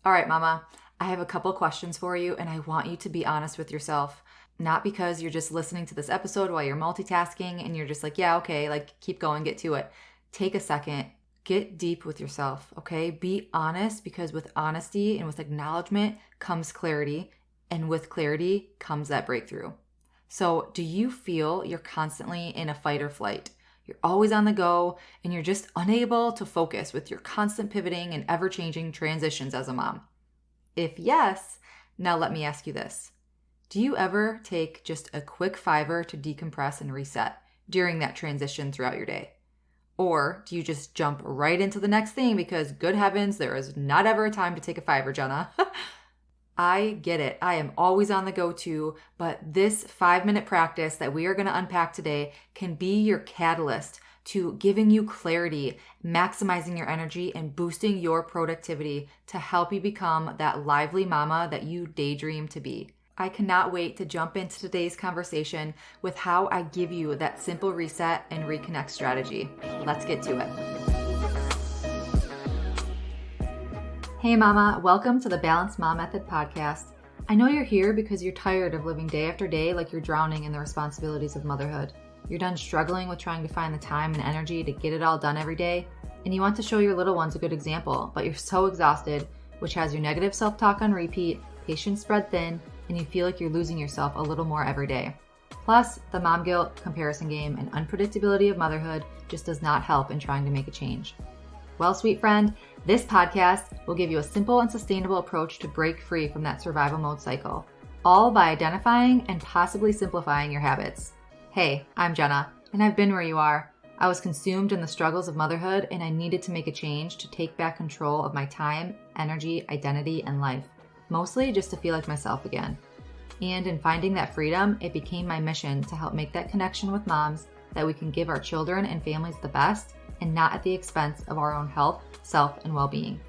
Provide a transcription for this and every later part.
All right, Mama, I have a couple questions for you, and I want you to be honest with yourself. Not because you're just listening to this episode while you're multitasking and you're just like, yeah, okay, like keep going, get to it. Take a second, get deep with yourself, okay? Be honest, because with honesty and with acknowledgement comes clarity, and with clarity comes that breakthrough. So, do you feel you're constantly in a fight or flight? You're always on the go and you're just unable to focus with your constant pivoting and ever changing transitions as a mom. If yes, now let me ask you this. Do you ever take just a quick fiver to decompress and reset during that transition throughout your day? Or do you just jump right into the next thing because, good heavens, there is not ever a time to take a fiver, Jenna? I get it. I am always on the go too, but this 5-minute practice that we are going to unpack today can be your catalyst to giving you clarity, maximizing your energy, and boosting your productivity to help you become that lively mama that you daydream to be. I cannot wait to jump into today's conversation with how I give you that simple reset and reconnect strategy. Let's get to it. Hey Mama, welcome to the Balanced Mom Method podcast. I know you're here because you're tired of living day after day like you're drowning in the responsibilities of motherhood. You're done struggling with trying to find the time and energy to get it all done every day, and you want to show your little ones a good example, but you're so exhausted, which has your negative self-talk on repeat, patience spread thin, and you feel like you're losing yourself a little more every day. Plus, the mom guilt, comparison game, and unpredictability of motherhood just does not help in trying to make a change. Well, sweet friend, this podcast will give you a simple and sustainable approach to break free from that survival mode cycle, all by identifying and possibly simplifying your habits. Hey, I'm Jenna, and I've been where you are. I was consumed in the struggles of motherhood, and I needed to make a change to take back control of my time, energy, identity, and life, mostly just to feel like myself again. And in finding that freedom, it became my mission to help make that connection with moms that we can give our children and families the best, and not at the expense of our own health, self, and well-being.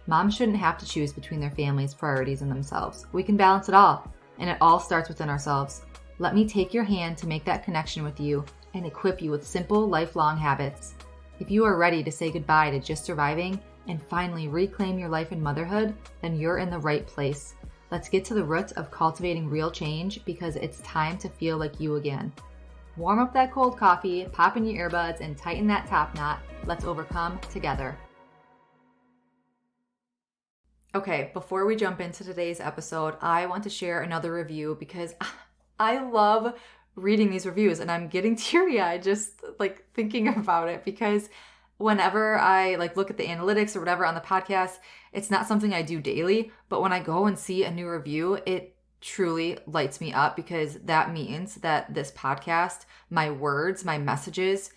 Moms shouldn't have to choose between their family's priorities and themselves. We can balance it all, and it all starts within ourselves. Let me take your hand to make that connection with you and equip you with simple, lifelong habits. If you are ready to say goodbye to just surviving and finally reclaim your life in motherhood, then you're in the right place. Let's get to the roots of cultivating real change, because it's time to feel like you again. Warm up that cold coffee, pop in your earbuds, and tighten that top knot. Let's overcome together. Okay, before we jump into today's episode, I want to share another review because I love reading these reviews and I'm getting teary-eyed just thinking about it, because whenever I look at the analytics or whatever on the podcast, it's not something I do daily, but when I go and see a new review, it truly lights me up, because that means that this podcast, my words, my messages,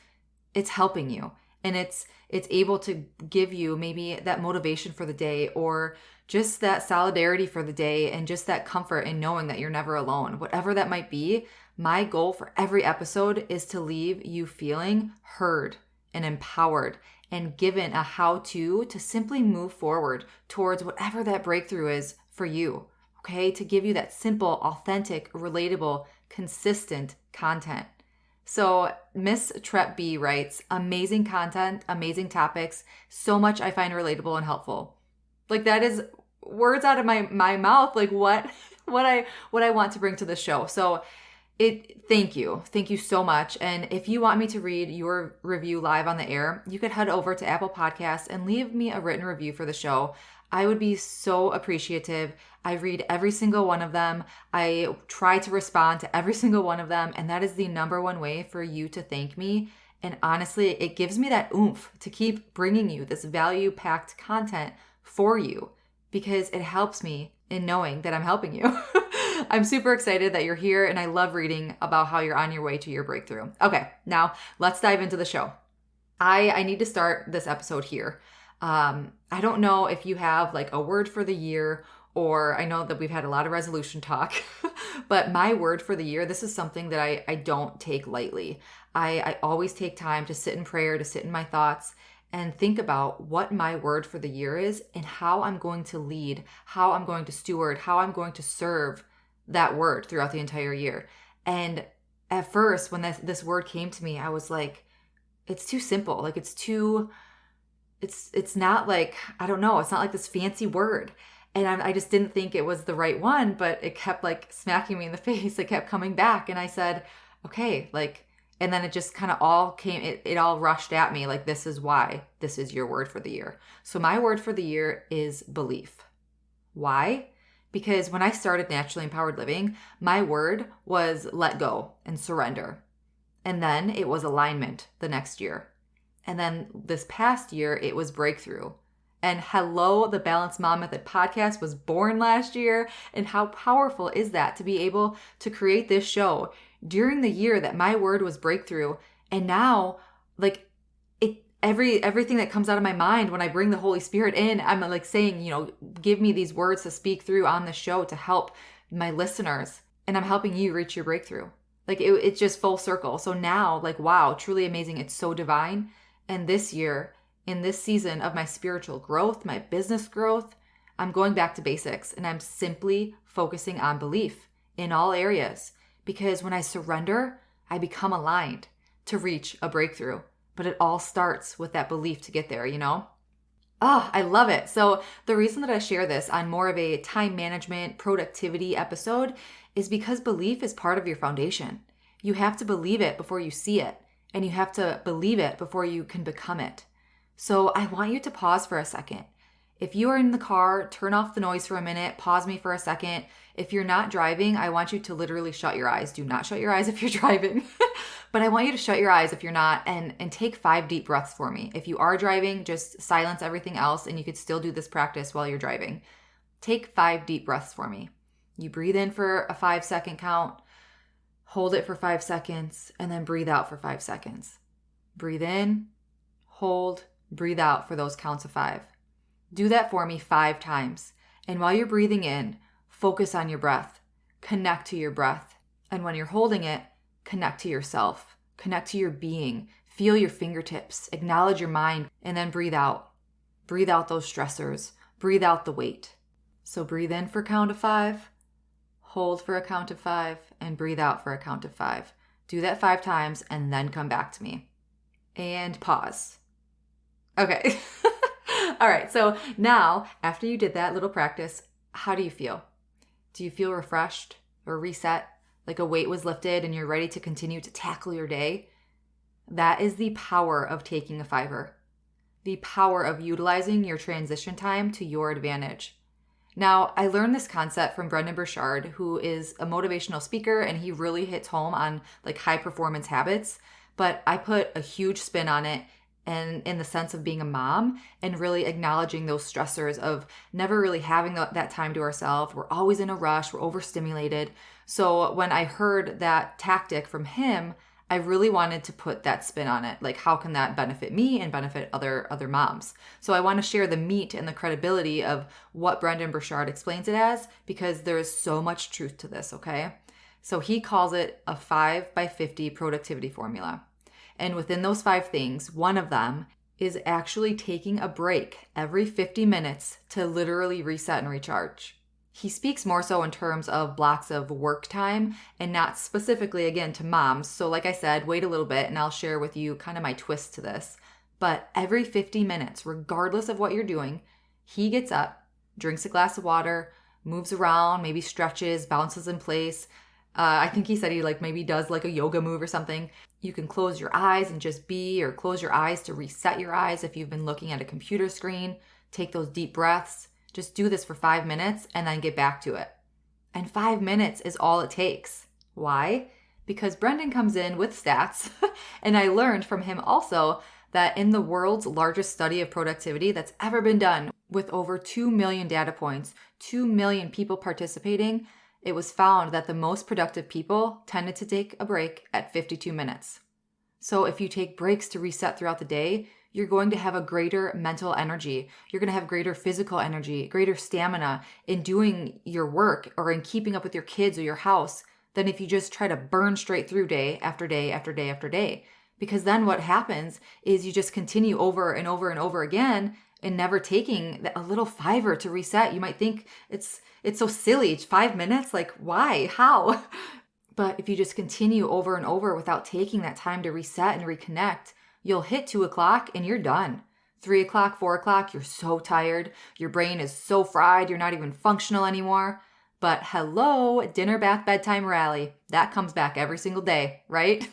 it's helping you, and it's able to give you maybe that motivation for the day, or just that solidarity for the day, and just that comfort in knowing that you're never alone. Whatever that might be, my goal for every episode is to leave you feeling heard and empowered and given a how-to to simply move forward towards whatever that breakthrough is for you. Okay, to give you that simple, authentic, relatable, consistent content. So Miss Trep B writes, amazing content, amazing topics, so much I find relatable and helpful. That is words out of my mouth, what I want to bring to the show. So thank you so much. And if you want me to read your review live on the air, you could head over to Apple Podcasts and leave me a written review for the show. I would be so appreciative. I read every single one of them. I try to respond to every single one of them. And that is the number one way for you to thank me. And honestly, it gives me that oomph to keep bringing you this value-packed content for you, because it helps me in knowing that I'm helping you. I'm super excited that you're here, and I love reading about how you're on your way to your breakthrough. Okay, now let's dive into the show. I need to start this episode here. I don't know if you have a word for the year, or I know that we've had a lot of resolution talk, but my word for the year, this is something that I don't take lightly. I always take time to sit in prayer, to sit in my thoughts, and think about what my word for the year is and how I'm going to lead, how I'm going to steward, how I'm going to serve that word throughout the entire year. And at first, when this word came to me, I was like, it's too simple. It's not I don't know, it's not this fancy word. And I just didn't think it was the right one, but it kept like smacking me in the face. It kept coming back. And I said, okay, like, and then it just kind of all came, it all rushed at me. Like, this is why this is your word for the year. So my word for the year is belief. Why? Because when I started Naturally Empowered Living, my word was let go and surrender. And then it was alignment the next year. And then this past year, it was breakthrough. And hello, the Balanced Mom Method podcast was born last year. And how powerful is that to be able to create this show during the year that my word was breakthrough. And now, like, everything that comes out of my mind when I bring the Holy Spirit in, I'm like saying, give me these words to speak through on the show to help my listeners. And I'm helping you reach your breakthrough. Like, it's just full circle. So now, like, wow, truly amazing. It's so divine. And this year, in this season of my spiritual growth, my business growth, I'm going back to basics and I'm simply focusing on belief in all areas. Because when I surrender, I become aligned to reach a breakthrough. But it all starts with that belief to get there, Oh, I love it. So the reason that I share this on more of a time management, productivity episode is because belief is part of your foundation. You have to believe it before you see it. And you have to believe it before you can become it. So I want you to pause for a second. If you are in the car, turn off the noise for a minute, pause me for a second. If you're not driving, I want you to literally shut your eyes. Do not shut your eyes if you're driving. But I want you to shut your eyes if you're not and take 5 deep breaths for me. If you are driving, just silence everything else and you could still do this practice while you're driving. Take 5 deep breaths for me. You breathe in for a 5-second count, hold it for 5 seconds, and then breathe out for 5 seconds. Breathe in, hold, breathe out for those counts of 5. Do that for me 5 times. And while you're breathing in, focus on your breath. Connect to your breath. And when you're holding it, connect to yourself. Connect to your being. Feel your fingertips. Acknowledge your mind. And then breathe out. Breathe out those stressors. Breathe out the weight. So breathe in for a count of 5. Hold for a count of 5. And breathe out for a count of 5. Do that 5 times and then come back to me. And pause. Okay. All right, so now, after you did that little practice, how do you feel? Do you feel refreshed or reset, like a weight was lifted and you're ready to continue to tackle your day? That is the power of taking a 5er, the power of utilizing your transition time to your advantage. Now, I learned this concept from Brendon Burchard, who is a motivational speaker, and he really hits home on like high performance habits, but I put a huge spin on it. And in the sense of being a mom and really acknowledging those stressors of never really having that time to ourselves. We're always in a rush. We're overstimulated. So when I heard that tactic from him, I really wanted to put that spin on it. Like, how can that benefit me and benefit other moms? So I want to share the meat and the credibility of what Brendon Burchard explains it as, because there is so much truth to this, okay? So he calls it a 5x50 productivity formula. And within those 5 things, one of them is actually taking a break every 50 minutes to literally reset and recharge. He speaks more so in terms of blocks of work time and not specifically, again, to moms. So like I said, wait a little bit and I'll share with you kind of my twist to this. But every 50 minutes, regardless of what you're doing, he gets up, drinks a glass of water, moves around, maybe stretches, bounces in place. I think he said he maybe does a yoga move or something. You can close your eyes and just be, or close your eyes to reset your eyes if you've been looking at a computer screen. Take those deep breaths. Just do this for 5 minutes and then get back to it. And 5 minutes is all it takes. Why? Because Brendon comes in with stats, and I learned from him also that in the world's largest study of productivity that's ever been done, with over 2 million data points, 2 million people participating, it was found that the most productive people tended to take a break at 52 minutes. So if you take breaks to reset throughout the day, you're going to have a greater mental energy. You're going to have greater physical energy, greater stamina in doing your work or in keeping up with your kids or your house than if you just try to burn straight through day after day after day after day. Because then what happens is you just continue over and over and over again and never taking a little 5er to reset. You might think it's so silly. It's 5 minutes. Like, why? How? But if you just continue over and over without taking that time to reset and reconnect, you'll hit 2 o'clock and you're done. 3 o'clock, 4 o'clock, you're so tired. Your brain is so fried, you're not even functional anymore. But hello, dinner, bath, bedtime, rally. That comes back every single day, right?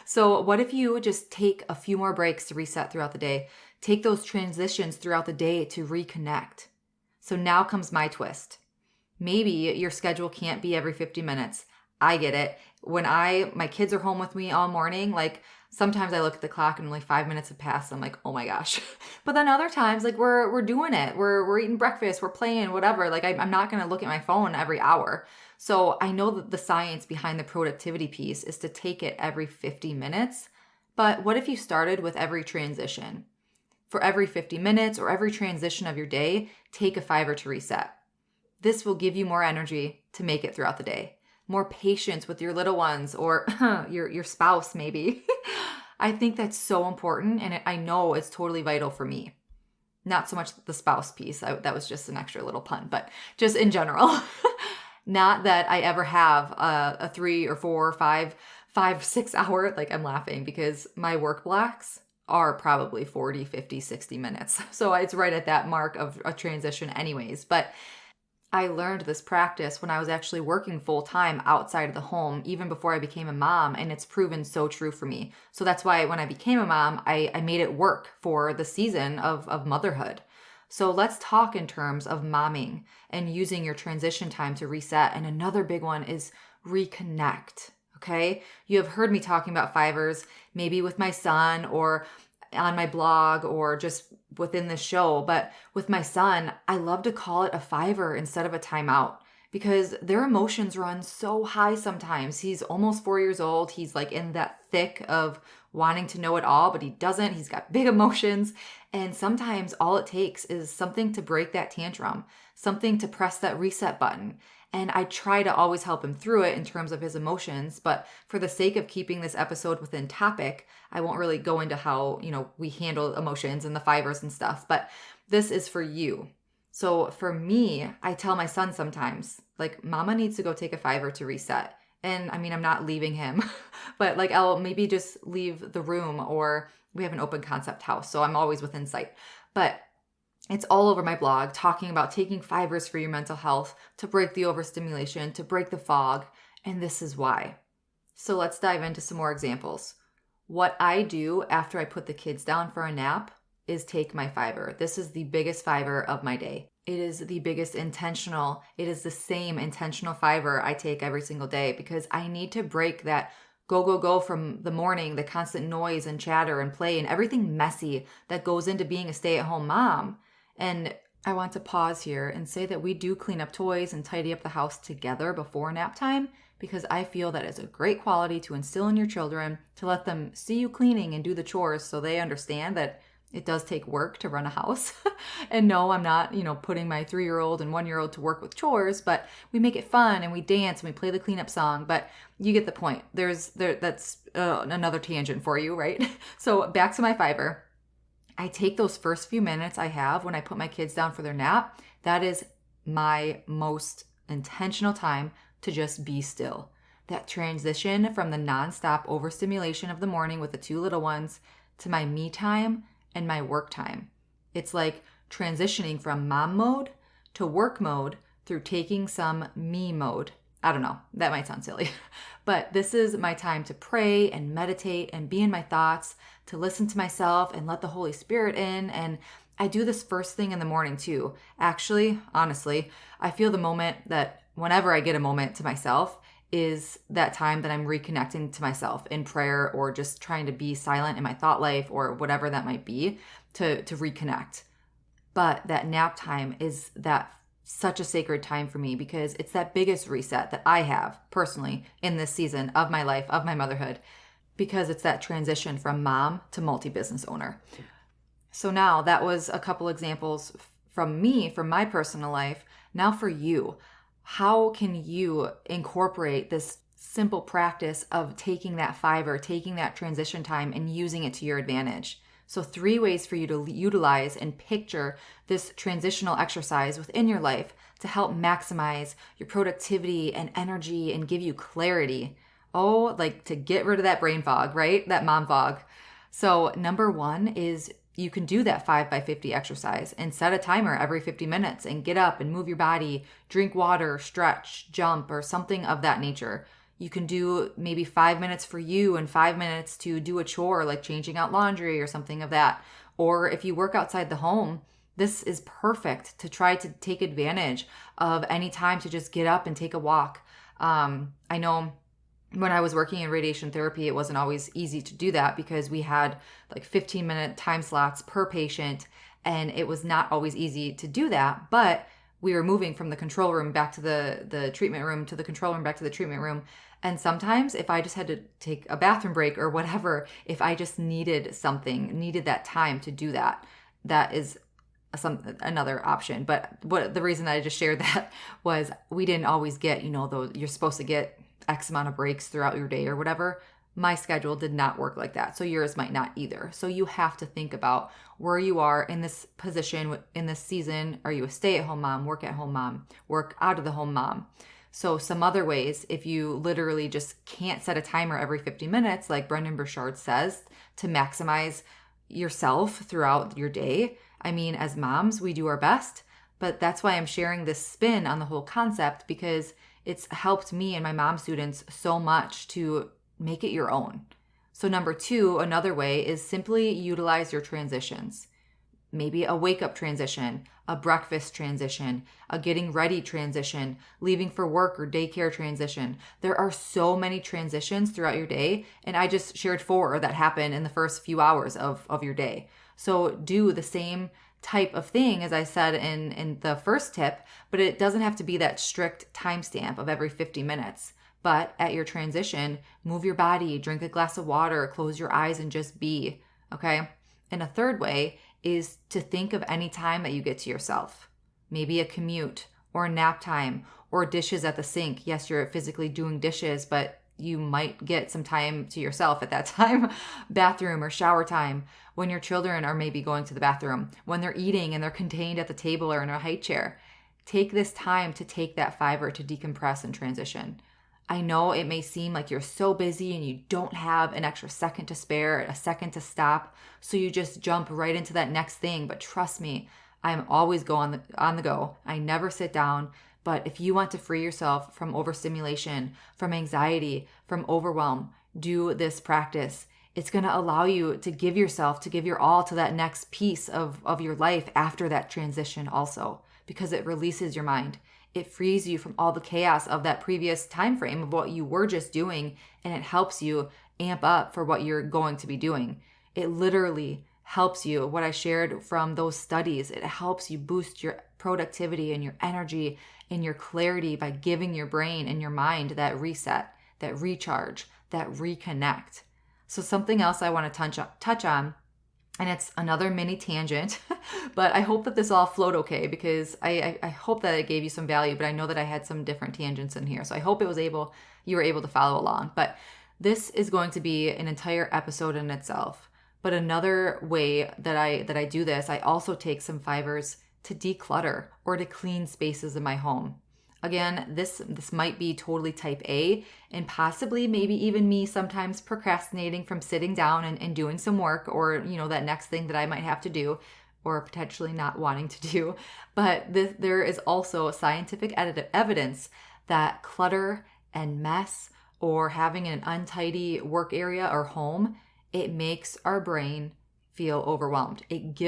So what if you just take a few more breaks to reset throughout the day? Take those transitions throughout the day to reconnect. So now comes my twist. Maybe your schedule can't be every 50 minutes. I get it. When my kids are home with me all morning, like sometimes I look at the clock and only 5 minutes have passed. I'm like, oh my gosh. But then other times, like we're doing it. We're eating breakfast, we're playing, whatever. Like I'm not going to look at my phone every hour. So I know that the science behind the productivity piece is to take it every 50 minutes. But what if you started with every transition? For every 50 minutes or every transition of your day, take a 5 to reset. This will give you more energy to make it throughout the day. More patience with your little ones or your spouse maybe. I think that's so important, and I know it's totally vital for me. Not so much the spouse piece. That was just an extra little pun, but just in general. Not that I ever have a 3 or 4 or 5, 6 hour, like I'm laughing because my work blocks are probably 40, 50, 60 minutes. So it's right at that mark of a transition anyways. But I learned this practice when I was actually working full time outside of the home, even before I became a mom, and it's proven so true for me. So that's why when I became a mom, I made it work for the season of motherhood. So let's talk in terms of momming and using your transition time to reset. And another big one is reconnect. Okay. You have heard me talking about fivers, maybe with my son or on my blog or just within the show. But with my son, I love to call it a 5 instead of a timeout because their emotions run so high sometimes. He's almost 4 years old. He's like in that thick of wanting to know it all, but he doesn't. He's got big emotions. And sometimes all it takes is something to break that tantrum, something to press that reset button. And I try to always help him through it in terms of his emotions. But for the sake of keeping this episode within topic, I won't really go into how, we handle emotions and the 5 and stuff. But this is for you. So for me, I tell my son sometimes, like, mama needs to go take a 5 to reset. And I mean, I'm not leaving him, but like I'll maybe just leave the room, or we have an open concept house. So I'm always within sight. But it's all over my blog talking about taking 5 for your mental health, to break the overstimulation, to break the fog. And this is why. So let's dive into some more examples. What I do after I put the kids down for a nap is take my 5. This is the biggest 5 of my day. It is the biggest intentional. It is the same intentional 5 I take every single day because I need to break that go from the morning, the constant noise and chatter and play and everything messy that goes into being a stay-at-home mom. And I want to pause here and say that we do clean up toys and tidy up the house together before nap time because I feel that it's a great quality to instill in your children, to let them see you cleaning and do the chores so they understand that it does take work to run a house. And no, I'm not, putting my 3-year-old and 1-year-old to work with chores, but we make it fun and we dance and we play the cleanup song. But you get the point. That's another tangent for you, right? So back to my 5. I take those first few minutes I have when I put my kids down for their nap. That is my most intentional time to just be still. That transition from the nonstop overstimulation of the morning with the 2 little ones to my me time and my work time. It's like transitioning from mom mode to work mode through taking some me mode. I don't know, that might sound silly, but this is my time to pray and meditate and be in my thoughts, to listen to myself and let the Holy Spirit in. And I do this first thing in the morning too. Actually, honestly, I feel the moment that whenever I get a moment to myself is that time that I'm reconnecting to myself in prayer or just trying to be silent in my thought life or whatever that might be to reconnect. But that nap time is that such a sacred time for me because it's that biggest reset that I have personally in this season of my life, of my motherhood, because it's that transition from mom to multi-business owner. So now that was a couple examples from me, from my personal life. Now for you, how can you incorporate this simple practice of taking that 5, taking that transition time and using it to your advantage? So 3 ways for you to utilize and picture this transitional exercise within your life to help maximize your productivity and energy and give you clarity. Oh, like to get rid of that brain fog, right? That mom fog. So number 1 is you can do that 5 by 50 exercise and set a timer every 50 minutes and get up and move your body, drink water, stretch, jump, or something of that nature. You can do maybe 5 minutes for you and 5 minutes to do a chore like changing out laundry or something of that. Or if you work outside the home, this is perfect to try to take advantage of any time to just get up and take a walk. I know when I was working in radiation therapy, it wasn't always easy to do that because we had like 15-minute time slots per patient, and it was not always easy to do that. But we were moving from the control room back to the treatment room, to the control room back to the treatment room. And sometimes if I just had to take a bathroom break or whatever, if I just needed that time to do that, that is another option. But the reason that I just shared that was we didn't always get, you're supposed to get X amount of breaks throughout your day or whatever. My schedule did not work like that. So yours might not either. So you have to think about where you are in this position, in this season. Are you a stay-at-home mom, work-at-home mom, work out of the home mom? So some other ways, if you literally just can't set a timer every 50 minutes, like Brendan Burchard says, to maximize yourself throughout your day. I mean, as moms, we do our best, but that's why I'm sharing this spin on the whole concept, because it's helped me and my mom students so much to make it your own. So number 2, another way is simply utilize your transitions. Maybe a wake-up transition, a breakfast transition, a getting ready transition, leaving for work or daycare transition. There are so many transitions throughout your day, and I just shared 4 that happen in the first few hours of your day. So do the same type of thing as I said in the first tip, but it doesn't have to be that strict timestamp of every 50 minutes. But at your transition, move your body, drink a glass of water, close your eyes, and just be, okay? And a third way is to think of any time that you get to yourself. Maybe a commute or a nap time or dishes at the sink. Yes, you're physically doing dishes, but you might get some time to yourself at that time. Bathroom or shower time, when your children are maybe going to the bathroom, when they're eating and they're contained at the table or in a high chair. Take this time to take that fiber to decompress and transition. I know it may seem like you're so busy and you don't have an extra second to spare, a second to stop, so you just jump right into that next thing. But trust me, I'm always on the go. I never sit down. But if you want to free yourself from overstimulation, from anxiety, from overwhelm, do this practice. It's going to allow you to give your all to that next piece of your life after that transition also, because it releases your mind. It frees you from all the chaos of that previous time frame of what you were just doing, and it helps you amp up for what you're going to be doing. It literally helps you. What I shared from those studies, it helps you boost your productivity and your energy and your clarity by giving your brain and your mind that reset, that recharge, that reconnect. So something else I want to touch on, and it's another mini tangent, but I hope that this all flowed okay, because I hope that it gave you some value, but I know that I had some different tangents in here. So I hope you were able to follow along. But this is going to be an entire episode in itself. But another way that I do this, I also take some fibers to declutter or to clean spaces in my home. Again, this might be totally type A, and possibly maybe even me sometimes procrastinating from sitting down and doing some work, or that next thing that I might have to do, or potentially not wanting to do. But there is also scientific evidence that clutter and mess, or having an untidy work area or home, it makes our brain feel overwhelmed. It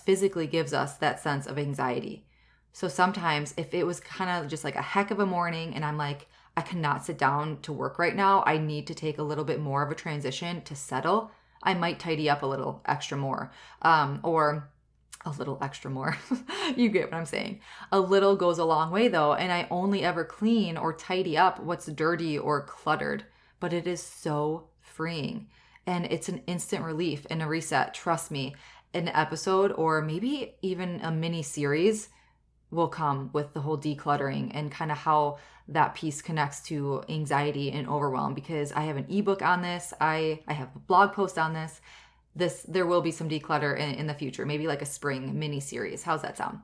physically gives us that sense of anxiety. So sometimes if it was kind of just like a heck of a morning and I'm like, I cannot sit down to work right now, I need to take a little bit more of a transition to settle, I might tidy up a little extra more, or a little extra more. You get what I'm saying. A little goes a long way though, and I only ever clean or tidy up what's dirty or cluttered, but it is so freeing. And it's an instant relief and a reset. Trust me, an episode or maybe even a mini series will come with the whole decluttering and kind of how that piece connects to anxiety and overwhelm, because I have an ebook on this. I have a blog post on this. There will be some declutter in the future, maybe like a spring mini series. How's that sound?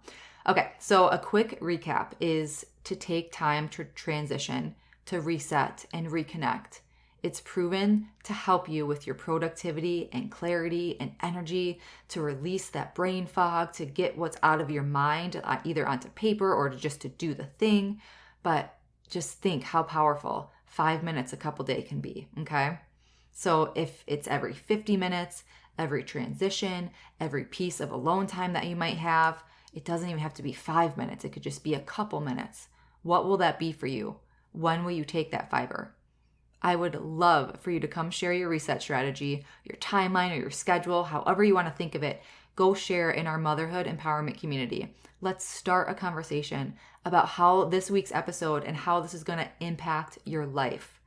Okay, so a quick recap is to take time to transition, to reset and reconnect. It's proven to help you with your productivity and clarity and energy, to release that brain fog, to get what's out of your mind, either onto paper or just to do the thing. But just think how powerful 5 minutes a couple days can be, okay? So if it's every 50 minutes, every transition, every piece of alone time that you might have, it doesn't even have to be 5 minutes. It could just be a couple minutes. What will that be for you? When will you take that fiber? I would love for you to come share your reset strategy, your timeline, or your schedule, however you want to think of it. Go share in our motherhood empowerment community. Let's start a conversation about how this week's episode and how this is going to impact your life.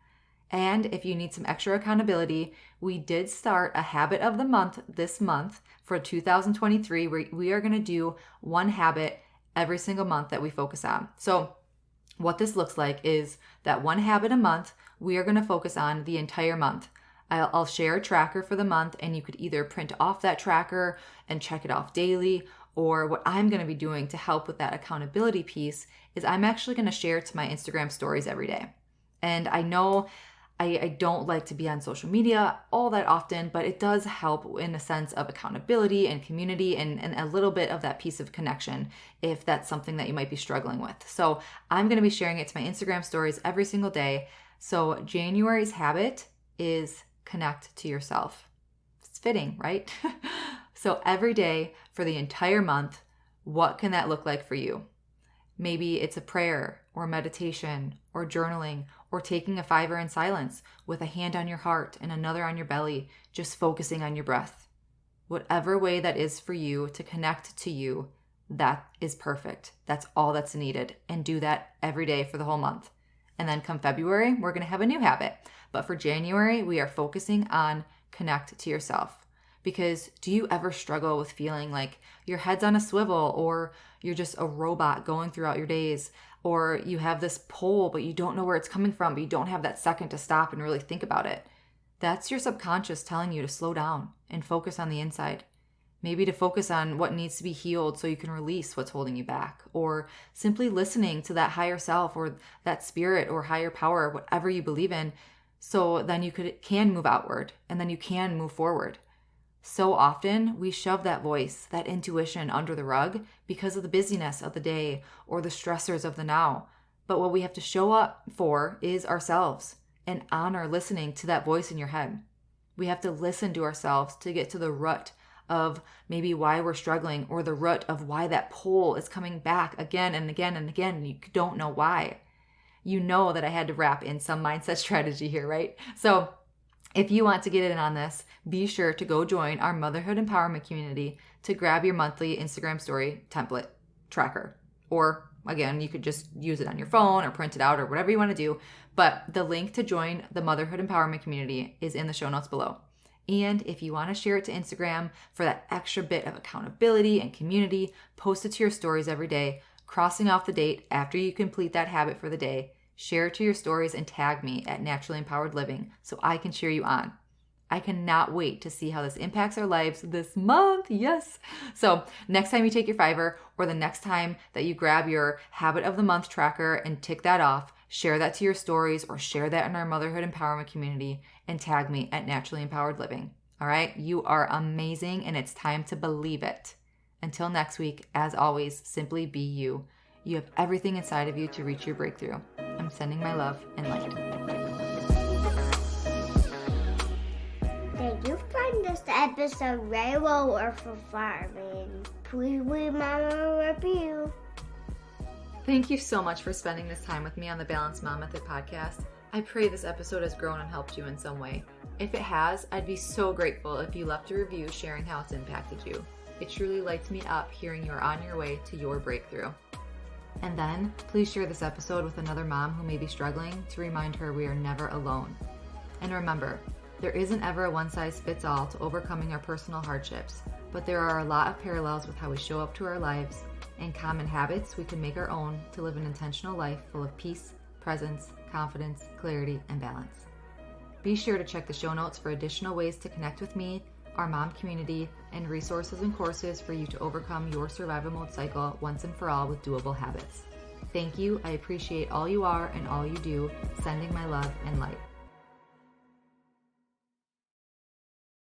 And if you need some extra accountability, we did start a habit of the month this month for 2023, where we are going to do one habit every single month that we focus on. So what this looks like is that one habit a month, we are going to focus on the entire month. I'll share a tracker for the month, and you could either print off that tracker and check it off daily, or what I'm going to be doing to help with that accountability piece is I'm actually going to share it to my Instagram stories every day. And I know I don't like to be on social media all that often, but it does help in a sense of accountability and community and a little bit of that piece of connection if that's something that you might be struggling with. So I'm going to be sharing it to my Instagram stories every single day. So January's habit is connect to yourself. It's fitting, right? So every day for the entire month, what can that look like for you? Maybe it's a prayer or meditation or journaling or taking a fiber in silence with a hand on your heart and another on your belly, just focusing on your breath. Whatever way that is for you to connect to you, that is perfect. That's all that's needed. And do that every day for the whole month. And then come February, we're going to have a new habit. But for January, we are focusing on connect to yourself. Because do you ever struggle with feeling like your head's on a swivel, or you're just a robot going throughout your days, or you have this pull but you don't know where it's coming from, but you don't have that second to stop and really think about it? That's your subconscious telling you to slow down and focus on the inside. Maybe to focus on what needs to be healed so you can release what's holding you back, or simply listening to that higher self or that spirit or higher power, whatever you believe in, so then you can move outward and then you can move forward. So often we shove that voice, that intuition under the rug because of the busyness of the day or the stressors of the now. But what we have to show up for is ourselves and honor listening to that voice in your head. We have to listen to ourselves to get to the root of maybe why we're struggling, or the root of why that pull is coming back again and again and again, and you don't know why. You know that I had to wrap in some mindset strategy here, right? So if you want to get in on this, be sure to go join our Motherhood Empowerment community to grab your monthly Instagram story template tracker. Or again, you could just use it on your phone or print it out or whatever you want to do. But the link to join the Motherhood Empowerment community is in the show notes below. And if you want to share it to Instagram for that extra bit of accountability and community, post it to your stories every day, crossing off the date after you complete that habit for the day. Share it to your stories and tag me at Naturally Empowered Living so I can cheer you on. I cannot wait to see how this impacts our lives this month. Yes. So next time you take your fiber, or the next time that you grab your habit of the month tracker and tick that off, share that to your stories or share that in our Motherhood Empowerment community and tag me at Naturally Empowered Living. All right. You are amazing, and it's time to believe it. Until next week, as always, simply be you. You have everything inside of you to reach your breakthrough. I'm sending my love and light. Did you find this episode very well or for farming? Please leave Mama a review. Thank you so much for spending this time with me on the Balanced Mom Method podcast. I pray this episode has grown and helped you in some way. If it has, I'd be so grateful if you left a review sharing how it's impacted you. It truly lights me up hearing you're on your way to your breakthrough. And then, please share this episode with another mom who may be struggling to remind her we are never alone. And remember, there isn't ever a one-size-fits-all to overcoming our personal hardships, but there are a lot of parallels with how we show up to our lives and common habits we can make our own to live an intentional life full of peace, presence, confidence, clarity, and balance. Be sure to check the show notes for additional ways to connect with me, our mom community, and resources and courses for you to overcome your survival mode cycle once and for all with doable habits. Thank you. I appreciate all you are and all you do. Sending my love and light.